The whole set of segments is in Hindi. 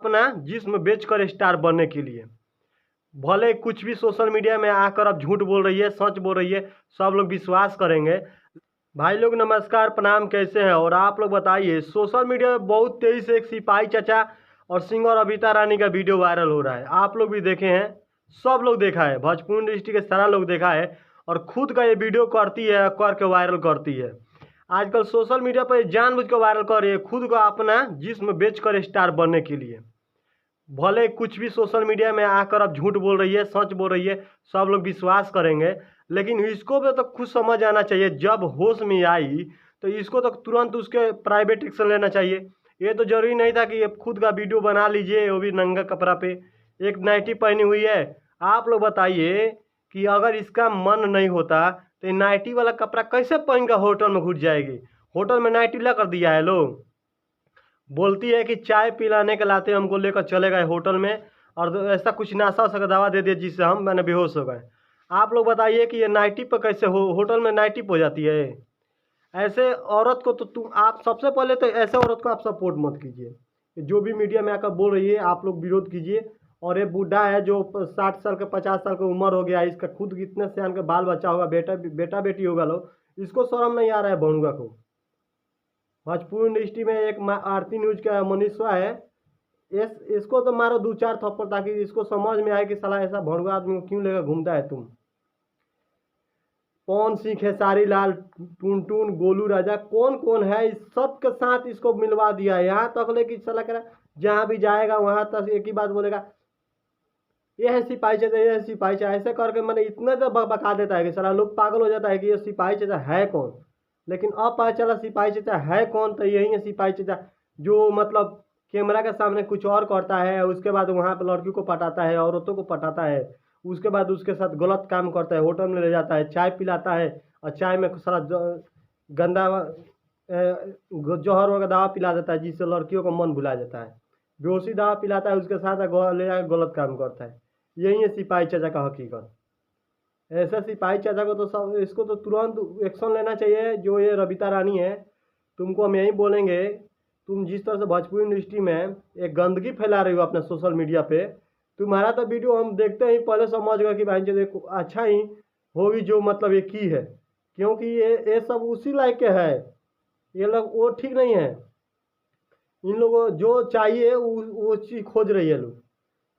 अपना जिस्म बेचकर स्टार बनने के लिए। भले कुछ भी सोशल मीडिया में आकर अब झूठ बोल रही है, सच बोल रही है, सब लोग विश्वास करेंगे। भाई लोग नमस्कार, प्रणाम, कैसे हैं? और आप लोग बताइए, सोशल मीडिया में बहुत तेजी से एक सिपाही चाचा और सिंगर अबिता रानी का वीडियो वायरल हो रहा है। आप लोग भी देखे हैं, सब लोग देखा है, भोजपुरी इंडस्ट्री के सारा लोग देखा है और खुद का ये वीडियो करती है, करके वायरल करती है। आजकल सोशल मीडिया पर जानबूझ कर वायरल कर रही है, खुद को अपना जिस्म बेचकर स्टार बनने के लिए। भले कुछ भी सोशल मीडिया में आकर अब झूठ बोल रही है, सच बोल रही है, सब लोग विश्वास करेंगे। लेकिन इसको भी तो खुद समझ आना चाहिए, जब होश में आई तो इसको तो तुरंत उसके प्राइवेट एक्शन लेना चाहिए। ये तो जरूरी नहीं था कि ये खुद का वीडियो बना लीजिए, वो भी नंगा कपड़ा पे, एक नाइटी पहनी हुई है। आप लोग बताइए कि अगर इसका मन नहीं होता तो ये नाइटी वाला कपड़ा कैसे पहन कर होटल में घुस जाएगी? होटल में नाइटी ला कर दिया है लोग। बोलती है कि चाय पिलाने के लाते हमको लेकर चले गए होटल में और ऐसा कुछ नाशा वसा का दवा दे दिया जिससे हम मैंने बेहोश हो गए। आप लोग बताइए कि ये नाइटी पर कैसे होटल में नाइटी हो जाती है? ऐसे औरत को तो तुम आप सबसे पहले तो ऐसे औरत को आप सपोर्ट मत कीजिए। जो भी मीडिया में आकर बोल रही है आप लोग विरोध कीजिए। और ये बूढ़ा है जो 60 साल का 50 साल का उम्र हो गया, इसका खुद कितने सियान का बाल बच्चा होगा, बेटा बेटी होगा, लोग इसको शर्म नहीं आ रहा है भोंडुआ को? भोजपुरी इंडस्ट्री में एक आरती न्यूज का मनीषा है, इसको तो मारो 2-4 थप्पड़ ताकि इसको समझ में आए कि साला ऐसा भड़ुआ आदमी को क्यों लेकर घूमता है तुम। पवन सिंह, खेसारी लाल, टुनटुन, गोलू राजा, कौन कौन है, इस सब के साथ इसको मिलवा दिया है। यहाँ तक ले कि साला कह रहा जहाँ भी जाएगा वहाँ तक एक ही बात बोलेगा, ये है सिपाही चाचा, ये है सिपाही चाचा, ऐसे करके मैंने इतना तो बका देता है कि सारा लोग पागल हो जाता है कि ये सिपाही चाचा है कौन। लेकिन अब पता चला सिपाही चाचा है कौन, तो यही है सिपाही चाचा जो मतलब कैमरा के सामने कुछ और करता है, उसके बाद वहाँ पर लड़कियों को पटाता है, औरतों को पटाता है, उसके बाद उसके साथ गलत काम करता है, होटल में ले जाता है, चाय पिलाता है और चाय में सारा गंदा जहर वगैरह दवा पिला देता है जिससे लड़कियों का मन भुला जाता है, बेहोशी दवा पिलाता है, उसके साथ ले जाकर गलत काम करता है। यही है सिपाही चाचा का हकीकत। ऐसे सिपाही चाचा को तो सब इसको तो तुरंत एक्शन लेना चाहिए। जो ये रबिता रानी है, तुमको हम यही बोलेंगे, तुम जिस तरह से भोजपुरी इंडस्ट्री में एक गंदगी फैला रही हो अपने सोशल मीडिया पे, तुम्हारा तो वीडियो हम देखते ही पहले समझ गए कि भाई देखो अच्छा ही होगी जो मतलब ये की है, क्योंकि ये सब उसी लायक के है। ये लोग वो ठीक नहीं है, इन लोगों जो चाहिए वो चीज़ खोज रही है लोग,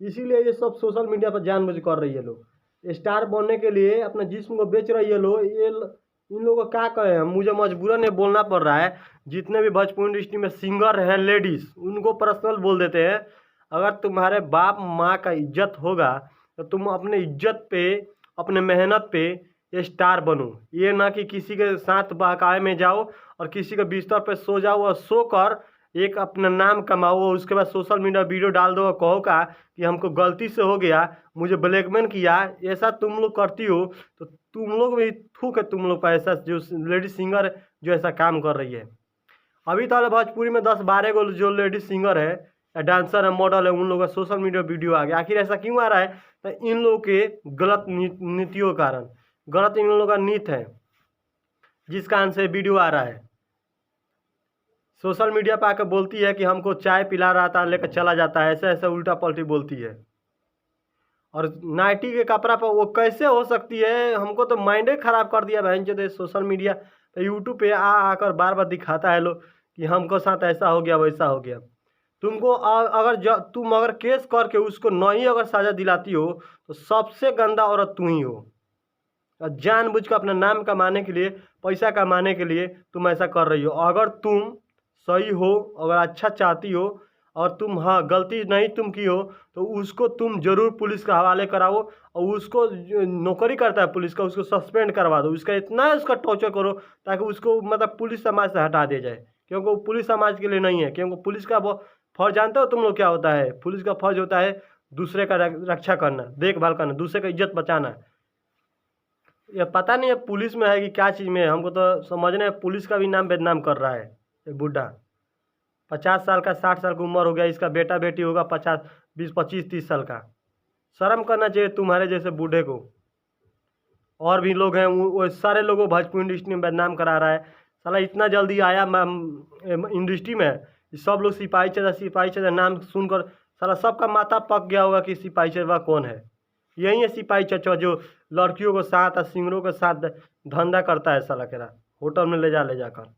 इसीलिए ये सब सोशल मीडिया पर जानबूझ कर रही है लोग। स्टार बनने के लिए अपने जिस्म को बेच रही है लोग। ये इन लोगों को क्या कहें हम, मुझे मजबूरन ये बोलना पड़ रहा है। जितने भी भोजपुरी इंडस्ट्री में सिंगर हैं लेडीज़, उनको पर्सनल बोल देते हैं, अगर तुम्हारे बाप माँ का इज्जत होगा तो तुम अपने इज्जत पे, अपने मेहनत पे स्टार बनो। ये ना कि किसी के साथ बहकावे में जाओ और किसी के बिस्तर पे सो जाओ और सो कर एक अपना नाम कमाओ और उसके बाद सोशल मीडिया वीडियो डाल दो और कहो का कि हमको गलती से हो गया, मुझे ब्लैकमेल किया। ऐसा तुम लोग करती हो तो तुम लोग भी थूक है तुम लोग पर, ऐसा जो लेडीज सिंगर जो ऐसा काम कर रही है। अभी तो भोजपुरी में 10-12 को जो लेडीज सिंगर है या डांसर है, मॉडल है, उन लोगों का सोशल मीडिया वीडियो आ गया। आखिर ऐसा क्यों आ रहा है? तो इन लोगों के गलत नीतियों के कारण, गलत इन लोगों का नीति है जिस कारण से वीडियो आ रहा है। सोशल मीडिया पर आकर बोलती है कि हमको चाय पिला रहा था, लेकर चला जाता है, ऐसे ऐसे उल्टा पलटी बोलती है। और नाइटी के कपड़ा पर वो कैसे हो सकती है? हमको तो माइंडे खराब कर दिया बहन जो सोशल मीडिया पे, यूट्यूब पे आकर बार बार दिखाता है लोग कि हमको साथ ऐसा हो गया वैसा हो गया। तुमको अगर तुम अगर केस करके उसको नहीं अगर सजा दिलाती हो तो सबसे गंदा औरत तू ही हो। जानबूझ कर अपना नाम कमाने के लिए, पैसा कमाने के लिए तुम ऐसा कर रही हो। अगर तुम सही हो, अगर अच्छा चाहती हो और तुम हाँ गलती नहीं तुम की हो तो उसको तुम जरूर पुलिस के हवाले कराओ और उसको नौकरी करता है पुलिस का, उसको सस्पेंड करवा दो, उसका इतना उसका टॉर्चर करो ताकि उसको मतलब पुलिस समाज से हटा दिया जाए। क्योंकि वो पुलिस समाज के लिए नहीं है, क्योंकि पुलिस का वो फर्ज जानते हो तुम लोग क्या होता है? पुलिस का फर्ज होता है दूसरे का रक्षा करना, देखभाल करना, दूसरे का इज्जत बचाना। ये पता नहीं है पुलिस में है कि क्या चीज़ में है, हमको तो समझने पुलिस का भी नाम बदनाम कर रहा है। ये बूढ़ा 50 साल का 60 साल की उम्र हो गया, इसका बेटा बेटी होगा 50, 20, 25, 30 साल का। शर्म करना चाहिए तुम्हारे जैसे बूढ़े को। और भी लोग हैं वो सारे लोगों भोजपुरी इंडस्ट्री में बदनाम करा रहा है। साला इतना जल्दी आया इंडस्ट्री में, सब लोग सिपाही चाचा नाम सुनकर साला सबका माथा पक गया होगा कि सिपाही चचवा कौन है। यही है सिपाही चचवा जो लड़कियों के साथ और सिंगरों के साथ धंधा करता है साला केरा, होटल में ले जाकर।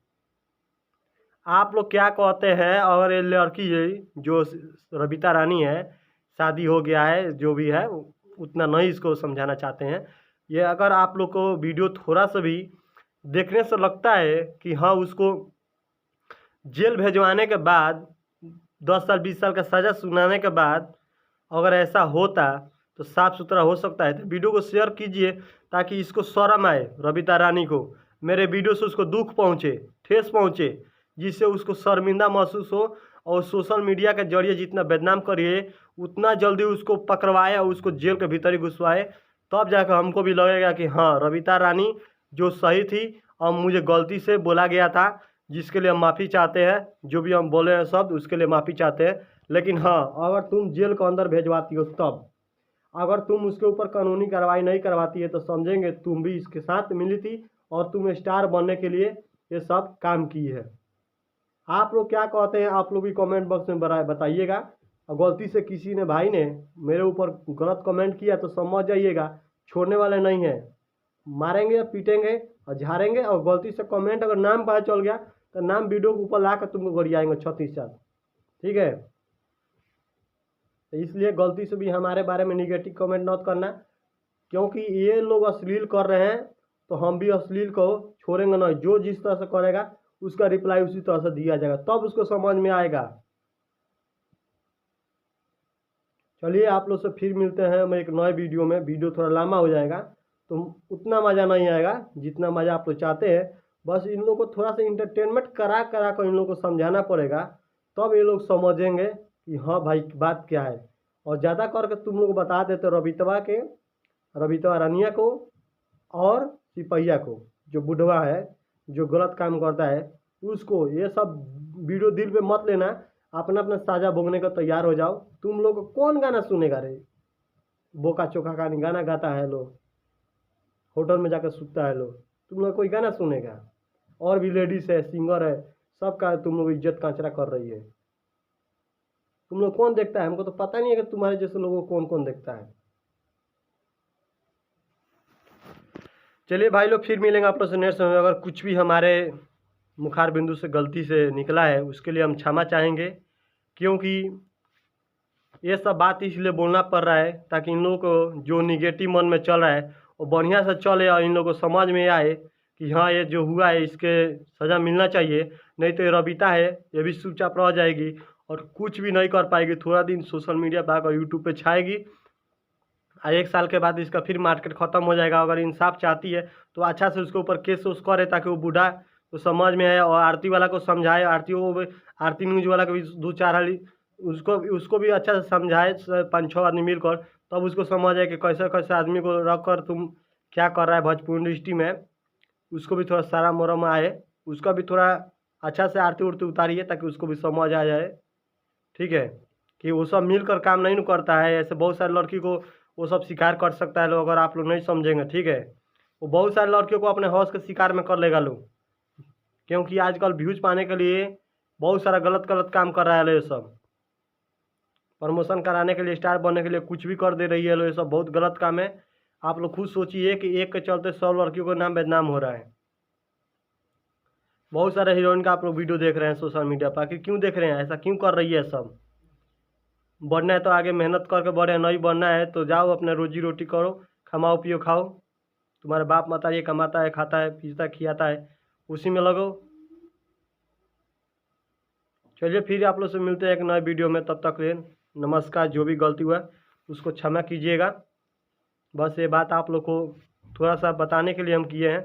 आप लोग क्या कहते हैं? अगर ये लड़की जो रबीता रानी है, शादी हो गया है, जो भी है उतना नहीं इसको समझाना चाहते हैं। ये अगर आप लोग को वीडियो थोड़ा सा भी देखने से लगता है कि हाँ उसको जेल भेजवाने के बाद 10 साल 20 साल का सज़ा सुनाने के बाद अगर ऐसा होता तो साफ़ सुथरा हो सकता है। तो वीडियो को शेयर कीजिए ताकि इसको शर्म आए, रबीता रानी को मेरे वीडियो से उसको दुख पहुँचे, ठेस पहुँचे, जिससे उसको शर्मिंदा महसूस हो और सोशल मीडिया के जरिए जितना बदनाम करिए उतना जल्दी उसको पकड़वाए और उसको जेल के भीतर ही घुसवाए। तब जाकर हमको भी लगेगा कि हाँ रबीता रानी जो सही थी और मुझे गलती से बोला गया था, जिसके लिए हम माफ़ी चाहते हैं। जो भी हम बोले हैं शब्द उसके लिए माफ़ी चाहते हैं। लेकिन हाँ अगर तुम जेल के अंदर भेजवाती हो, तब अगर तुम उसके ऊपर कानूनी कार्रवाई नहीं करवाती है तो समझेंगे तुम भी इसके साथ मिली थी और तुम स्टार बनने के लिए ये सब काम की है। आप लोग क्या कहते हैं? आप लोग भी कमेंट बॉक्स में बताइएगा। और गलती से किसी ने भाई ने मेरे ऊपर गलत कमेंट किया तो समझ जाइएगा, छोड़ने वाले नहीं हैं, मारेंगे या पीटेंगे और झाड़ेंगे। और गलती से कमेंट अगर नाम पता चल गया तो नाम वीडियो के ऊपर ला कर तुमको गरियाएंगे 36 साल, ठीक है? तो इसलिए गलती से भी हमारे बारे में निगेटिव कमेंट मत करना, क्योंकि ये लोग अश्लील कर रहे हैं तो हम भी अश्लील को छोड़ेंगे नहीं। जो जिस तरह से करेगा उसका रिप्लाई उसी तरह से दिया जाएगा, तब उसको समझ में आएगा। चलिए आप लोग से फिर मिलते हैं हम एक नए वीडियो में। वीडियो थोड़ा लंबा हो जाएगा तो उतना मज़ा नहीं आएगा जितना मज़ा आप लोग चाहते हैं। बस इन लोगों को थोड़ा सा इंटरटेनमेंट करा कर इन लोगों को समझाना पड़ेगा, तब ये लोग समझेंगे कि हाँ भाई बात क्या है। और ज़्यादा करके तुम लोग बता देते रबीता रानिया को और सिपहिया को, जो बुढ़वा है जो गलत काम करता है उसको। ये सब वीडियो दिल पे मत लेना, अपना अपना साझा भोगने का तैयार हो जाओ। तुम लोग कौन गाना सुनेगा रे? बोका चोखा का गाना गाता है लोग, होटल में जाकर सुतता है लोग, तुम लोग कोई गाना सुनेगा? और भी लेडीज है, सिंगर है, सबका तुम लोग इज्जत कांचरा कर रही है। तुम लोग कौन देखता है? हमको तो पता नहीं है कि तुम्हारे जैसे लोगों को कौन कौन देखता है। चलिए भाई लोग फिर मिलेंगे आप लोग से नेक्स्ट समय। अगर कुछ भी हमारे मुखार बिंदु से गलती से निकला है उसके लिए हम क्षमा चाहेंगे, क्योंकि ये सब बात इसलिए बोलना पड़ रहा है ताकि इन लोगों को जो निगेटिव मन में चल रहा है वो बढ़िया से चले और इन लोगों को समझ में आए कि हाँ ये जो हुआ है इसके सज़ा मिलना चाहिए। नहीं तो ये रबीता है ये भी चुपचाप रह जाएगी और कुछ भी नहीं कर पाएगी। थोड़ा दिन सोशल मीडिया पर आकर यूट्यूब पे छाएगी और 1 साल के बाद इसका फिर मार्केट ख़त्म हो जाएगा। अगर इंसाफ चाहती है तो अच्छा से उसके ऊपर केस उस करे ताकि वो बूढ़ा तो समझ में आए और आरती वाला को समझाए। आरती न्यूज़ वाला को भी 2-4 हाली उसको भी अच्छा से समझाए, 5-6 आदमी मिलकर, तब उसको समझ आए कि कैसे कैसे आदमी को रख कर तुम क्या कर रहा है भोजपुरी इंडस्ट्री में। उसको भी थोड़ा सारा मोरम आए, उसका भी थोड़ा अच्छा से आरती उरती उतारिए ताकि उसको भी समझ आ जाए, ठीक है? कि वो सब मिलकर काम नहीं न करता है। ऐसे बहुत सारे लड़की को वो सब शिकार कर सकता है लोग, अगर आप लोग नहीं समझेंगे, ठीक है? वो बहुत सारे लड़कियों को अपने हौस के शिकार में कर लेगा लोग, क्योंकि आजकल व्यूज पाने के लिए बहुत सारा गलत गलत काम कर रहा है ये सब। प्रमोशन कराने के लिए, स्टार बनने के लिए कुछ भी कर दे रही है लोग। ये सब बहुत गलत काम है। आप लोग खुद सोचिए कि एक के चलते 100 लड़कियों का नाम बदनाम हो रहा है। बहुत सारे हीरोइन का आप लोग वीडियो देख रहे हैं सोशल मीडिया पर, आखिर क्यों देख रहे हैं? ऐसा क्यों कर रही है सब? बढ़ना है तो आगे मेहनत करके बढ़े, नहीं बढ़ना है तो जाओ अपने रोजी रोटी करो, कमाओ पियो खाओ। तुम्हारे बाप माता ये कमाता है, खाता है, पीता खियाता है, उसी में लगो। चलिए फिर आप लोग से मिलते हैं एक नए वीडियो में, तब तक के नमस्कार। जो भी गलती हुआ उसको क्षमा कीजिएगा। बस ये बात आप लोग को थोड़ा सा बताने के लिए हम किए हैं।